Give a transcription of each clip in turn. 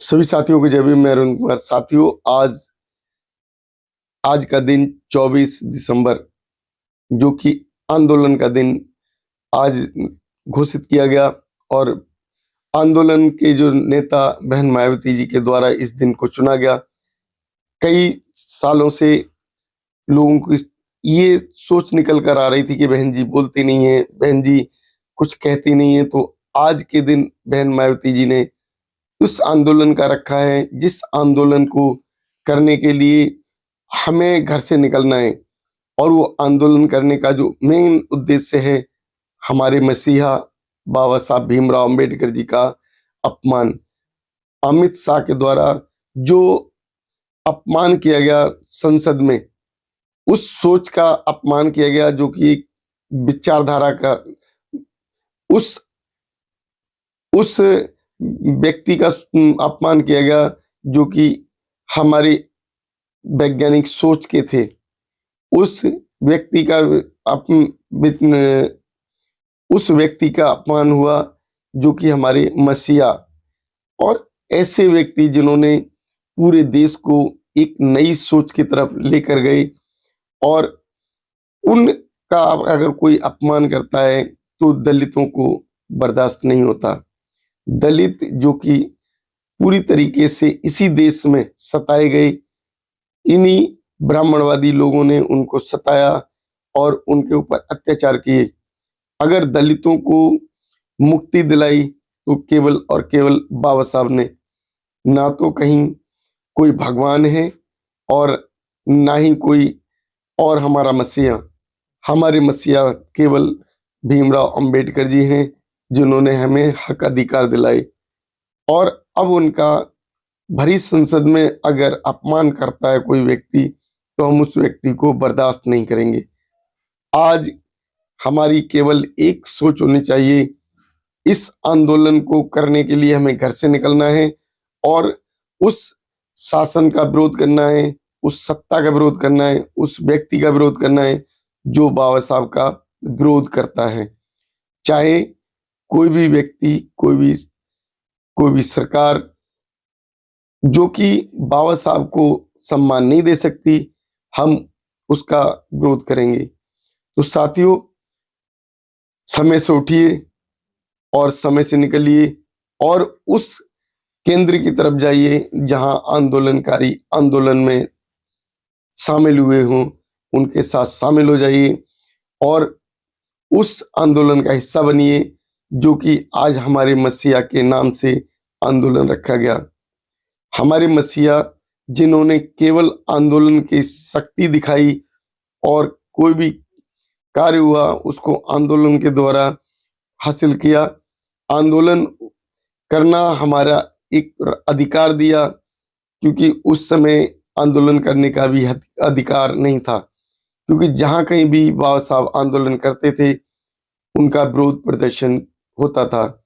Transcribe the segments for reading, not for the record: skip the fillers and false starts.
सभी साथियों को जय भीम। मैं अरुण कुमार। साथियों, आज आज का दिन 24 दिसंबर, जो कि आंदोलन का दिन आज घोषित किया गया और आंदोलन के जो नेता बहन मायावती जी के द्वारा इस दिन को चुना गया। कई सालों से लोगों को ये सोच निकल कर आ रही थी कि बहन जी बोलती नहीं है, बहन जी कुछ कहती नहीं है, तो आज के दिन बहन मायावती जी ने उस आंदोलन का रखा है जिस आंदोलन को करने के लिए हमें घर से निकलना है। और वो आंदोलन करने का जो मेन उद्देश्य है, हमारे मसीहा बाबा साहब भीमराव अंबेडकर जी का अपमान, अमित शाह के द्वारा जो अपमान किया गया संसद में, उस सोच का अपमान किया गया जो कि एक विचारधारा का, उस व्यक्ति का अपमान किया गया जो कि हमारी वैज्ञानिक सोच के थे। उस व्यक्ति का अपमान हुआ जो कि हमारे मसीहा, और ऐसे व्यक्ति जिन्होंने पूरे देश को एक नई सोच की तरफ लेकर गए, और उनका अगर कोई अपमान करता है तो दलितों को बर्दाश्त नहीं होता। दलित जो कि पूरी तरीके से इसी देश में सताए गए, इन्हीं ब्राह्मणवादी लोगों ने उनको सताया और उनके ऊपर अत्याचार किए। अगर दलितों को मुक्ति दिलाई तो केवल और केवल बाबा साहब ने। ना तो कहीं कोई भगवान है और ना ही कोई और हमारा मसीहा। हमारे मसीहा केवल भीमराव अंबेडकर जी हैं जिन्होंने हमें हक अधिकार दिलाए। और अब उनका भरी संसद में अगर अपमान करता है कोई व्यक्ति, तो हम उस व्यक्ति को बर्दाश्त नहीं करेंगे। आज हमारी केवल एक सोच होनी चाहिए, इस आंदोलन को करने के लिए हमें घर से निकलना है और उस शासन का विरोध करना है, उस सत्ता का विरोध करना है, उस व्यक्ति का विरोध करना है जो बाबा साहब का विरोध करता है। चाहे कोई भी व्यक्ति, कोई भी सरकार जो कि बाबा साहब को सम्मान नहीं दे सकती, हम उसका विरोध करेंगे। तो साथियों, समय से उठिए और समय से निकलिए और उस केंद्र की तरफ जाइए जहां आंदोलनकारी आंदोलन में शामिल हुए हों, उनके साथ शामिल हो जाइए और उस आंदोलन का हिस्सा बनिए जो कि आज हमारे मसीहा के नाम से आंदोलन रखा गया। हमारे मसीहा जिन्होंने केवल आंदोलन की शक्ति दिखाई और कोई भी कार्य हुआ उसको आंदोलन के द्वारा हासिल किया। आंदोलन करना हमारा एक अधिकार दिया, क्योंकि उस समय आंदोलन करने का भी अधिकार नहीं था, क्योंकि जहां कहीं भी बाबा साहब आंदोलन करते थे उनका विरोध प्रदर्शन होता था,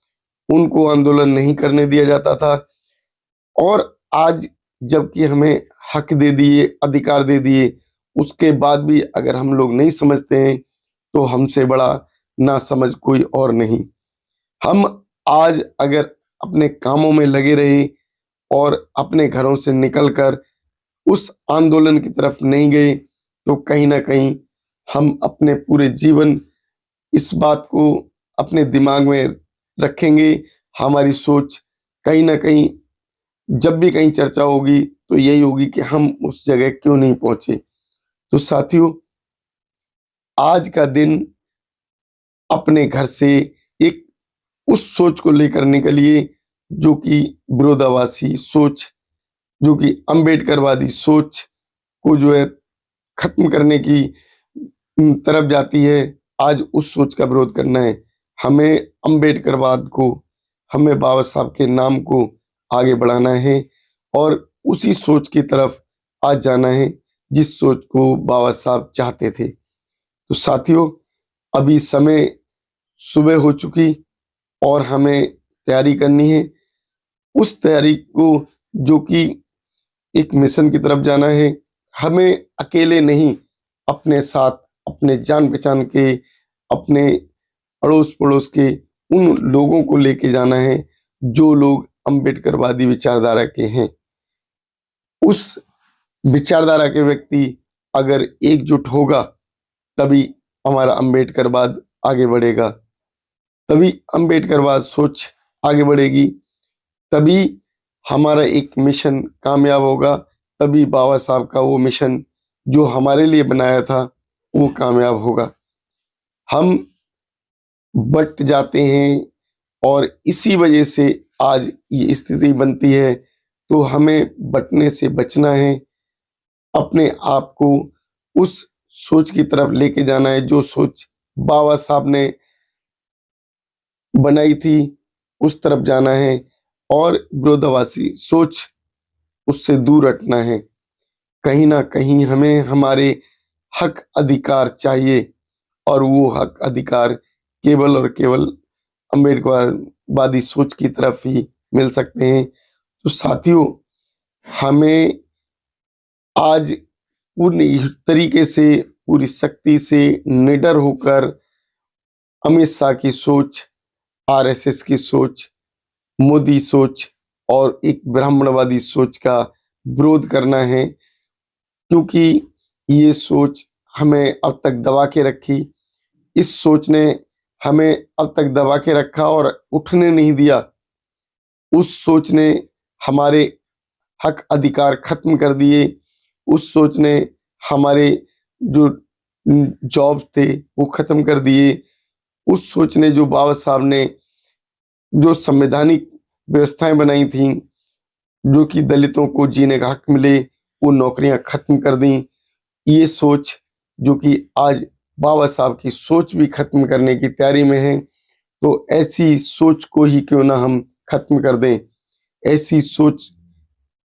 उनको आंदोलन नहीं करने दिया जाता था। और आज जबकि हमें हक दे दिए, अधिकार दे दिए, उसके बाद भी अगर हम लोग नहीं समझते हैं तो हमसे बड़ा ना समझ कोई और नहीं। हम आज अगर अपने कामों में लगे रहे और अपने घरों से निकलकर उस आंदोलन की तरफ नहीं गए, तो कहीं ना कहीं हम अपने पूरे जीवन इस बात को अपने दिमाग में रखेंगे। हमारी सोच कहीं ना कहीं, जब भी कहीं चर्चा होगी तो यही होगी कि हम उस जगह क्यों नहीं पहुंचे। तो साथियों, आज का दिन अपने घर से एक उस सोच को लेकर निकलिए जो कि विरोधाभासी सोच, जो कि अंबेडकरवादी सोच को जो है खत्म करने की तरफ जाती है। आज उस सोच का विरोध करना है। हमें अंबेडकरवाद को, हमें बाबा साहब के नाम को आगे बढ़ाना है और उसी सोच की तरफ आज जाना है जिस सोच को बाबा साहब चाहते थे। तो साथियों, अभी समय सुबह हो चुकी और हमें तैयारी करनी है। उस तैयारी को जो कि एक मिशन की तरफ जाना है, हमें अकेले नहीं, अपने साथ अपने जान पहचान के, अपने अड़ोस पड़ोस के उन लोगों को लेके जाना है जो लोग अंबेडकरवादी विचारधारा के हैं। उस विचारधारा के व्यक्ति अगर एकजुट होगा तभी हमारा अंबेडकरवाद आगे बढ़ेगा, तभी अंबेडकरवाद सोच आगे बढ़ेगी, तभी हमारा एक मिशन कामयाब होगा, तभी बाबा साहब का वो मिशन जो हमारे लिए बनाया था वो कामयाब होगा। हम बट जाते हैं और इसी वजह से आज ये स्थिति बनती है, तो हमें बटने से बचना है। अपने आप को उस सोच की तरफ लेके जाना है जो सोच बाबा साहब ने बनाई थी, उस तरफ जाना है और विरोधाभासी सोच उससे दूर हटना है। कहीं ना कहीं हमें हमारे हक अधिकार चाहिए और वो हक अधिकार केवल और केवल अंबेडकरवादी सोच की तरफ ही मिल सकते हैं। तो साथियों, हमें आज पूरी तरीके से, पूरी शक्ति से निडर होकर अमित शाह की सोच, आरएसएस की सोच, मोदी सोच और एक ब्राह्मणवादी सोच का विरोध करना है, क्योंकि ये सोच हमें अब तक दबा के रखी। इस सोच ने हमें अब तक दबा के रखा और उठने नहीं दिया। उस सोच ने हमारे हक अधिकार खत्म कर दिए। उस सोच ने हमारे जो जॉब्स थे वो खत्म कर दिए। उस सोच ने जो बाबा साहब ने जो संवैधानिक व्यवस्थाएं बनाई थी, जो कि दलितों को जीने का हक मिले, वो नौकरियां खत्म कर दी। ये सोच जो कि आज बाबा साहब की सोच भी खत्म करने की तैयारी में है, तो ऐसी सोच को ही क्यों ना हम खत्म कर दें। ऐसी सोच,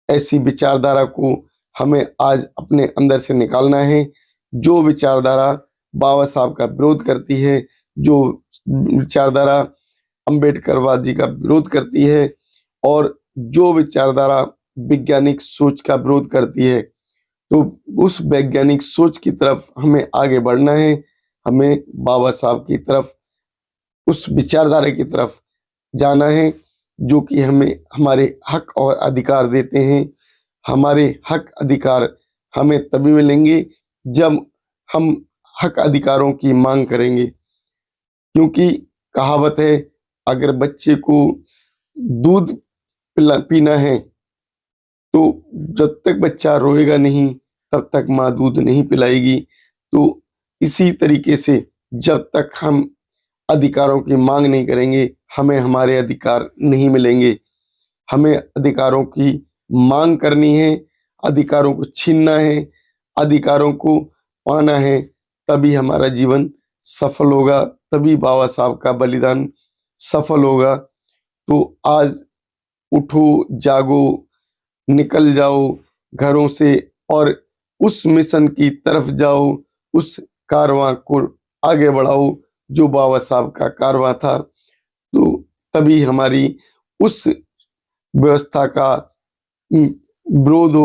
ऐसी विचारधारा को हमें आज अपने अंदर से निकालना है। जो विचारधारा बाबा साहब का विरोध करती है, जो विचारधारा अंबेडकरवाद जी का विरोध करती है और जो विचारधारा वैज्ञानिक सोच का विरोध करती है, तो उस वैज्ञानिक सोच की तरफ हमें आगे बढ़ना है। हमें बाबा साहब की तरफ, उस विचारधारा की तरफ जाना है जो कि हमें हमारे हक और अधिकार देते हैं। हमारे हक अधिकार हमें तभी मिलेंगे जब हम हक अधिकारों की मांग करेंगे, क्योंकि कहावत है, अगर बच्चे को दूध पीना है तो जब तक बच्चा रोएगा नहीं तब तक माँ दूध नहीं पिलाएगी। तो इसी तरीके से जब तक हम अधिकारों की मांग नहीं करेंगे, हमें हमारे अधिकार नहीं मिलेंगे। हमें अधिकारों की मांग करनी है, अधिकारों को छीनना है, अधिकारों को पाना है, तभी हमारा जीवन सफल होगा, तभी बाबा साहब का बलिदान सफल होगा। तो आज उठो, जागो, निकल जाओ घरों से और उस मिशन की तरफ जाओ, उस कारवां को आगे बढ़ाओ जो बाबा साहब का कारवां था। तो तभी हमारी उस व्यवस्था का विरोध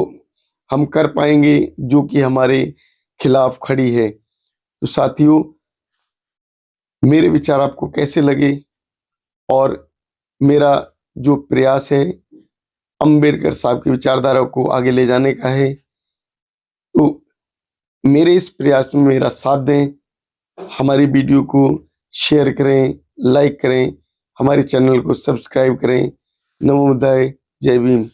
हम कर पाएंगे जो कि हमारे खिलाफ खड़ी है। तो साथियों, मेरे विचार आपको कैसे लगे और मेरा जो प्रयास है अंबेडकर साहब की विचारधारा को आगे ले जाने का है, तो मेरे इस प्रयास में मेरा साथ दें। हमारी वीडियो को शेयर करें, लाइक करें, हमारे चैनल को सब्सक्राइब करें। नमो बुद्धाय, जय भीम।